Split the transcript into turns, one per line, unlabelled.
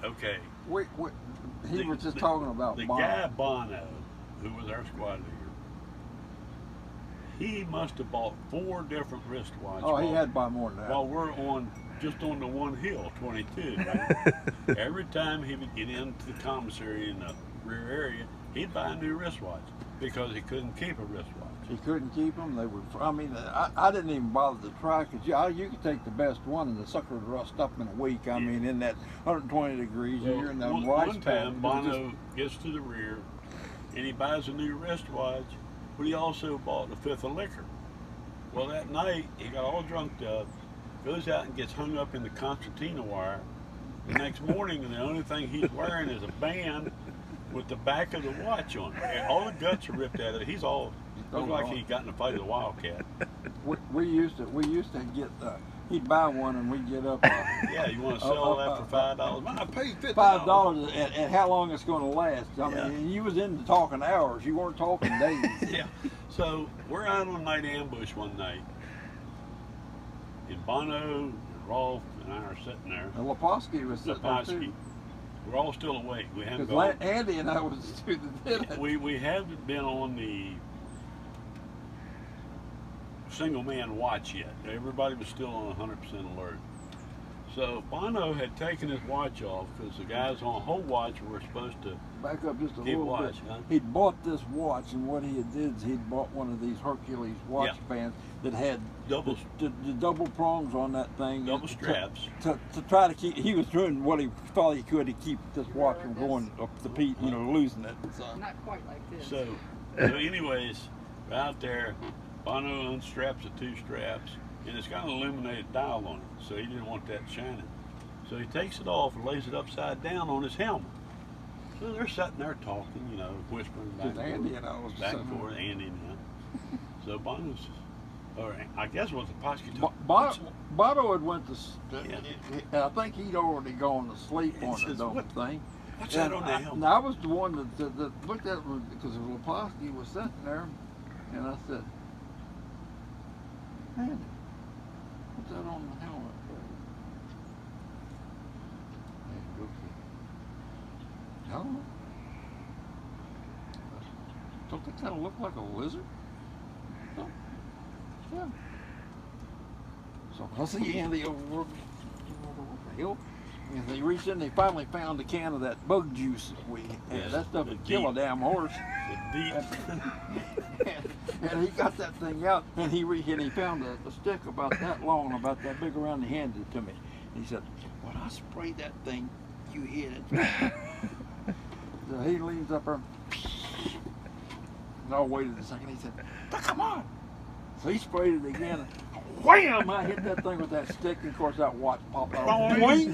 Okay.
He was just talking about
the
Bono.
guy Bono, who was our squad leader. He must have bought 4 different wristwatches.
Oh, he had to buy more than that.
While we're just on the one hill, 22. Right? Every time he would get into the commissary in the rear area, he'd buy a new wristwatch because he couldn't keep a wristwatch.
He couldn't keep them. They were. I mean, I didn't even bother to try because you could take the best one and the sucker would rust up in a week. I mean, in that 120 degrees,
Well,
you're in that
one
rice
time,
paddy.
Bono gets to the rear and he buys a new wristwatch, but he also bought a 5th of liquor. Well, that night he got all drunked up, goes out and gets hung up in the concertina wire. The next morning, and the only thing he's wearing is a band with the back of the watch on it. And all the guts are ripped out of it. He's all looked like he got in a fight with a wildcat.
We used to get. He'd buy one and we'd get up.
Yeah, you want to sell that for $5? Man, I paid
$5 and how long it's going to last. I
Yeah.
mean, you was into talking hours. You weren't talking days.
Yeah. So we're out on night ambush one night, and Bono and Rolf and I are sitting there.
And Leposki was sitting there
Leposki.
too.
We're all still awake. We haven't
Because
gone.
Andy and I was the two that did it.
We haven't been on the single man watch yet. Everybody was still on 100% alert. So Bono had taken his watch off because the guys on whole watch were supposed to
Back up just a
keep
little
watch.
bit.
Huh?
He'd bought this watch, and what he had did is he'd bought one of these Hercules watch bands that had
Double
the double prongs on that thing.
double straps.
To try to keep, he was doing what he thought he could to keep this watch from going up the peak, losing it. So.
Not quite like this.
So anyways, we're out there, Bono unstraps the 2 straps, and it's got an illuminated dial on it, so he didn't want that shining. So he takes it off and lays it upside down on his helmet. So they're sitting there talking, whispering back and
Andy
forth.
and I was
Back
sitting
and forth, Andy and him. So Bono's, or I guess it was the Posky
Bono had went to,
Yeah.
and I think he'd already gone to sleep on
says,
the
"What-
thing.
What's that on the
And
helmet?
I was the one that looked at it because Leposki was sitting there, and I said, "Andy, what's that on the helmet?" And he looked at, I don't know. Don't they kind of look like a lizard? No. Yeah. So I see Andy over the hill. And they reached in, they finally found a can of that bug juice that we had.
Yes,
That stuff
the
would kill a
deep.
damn horse.
The deep.
And he got that thing out, and he found a stick about that long, about that big around, and he handed it to me. And he said, "When I spray that thing, you hit it." So he leans up there, and I waited a second. He said, "Come on." So he sprayed it again. And wham! I hit that thing with that stick, and of course that watch popped out. Boing!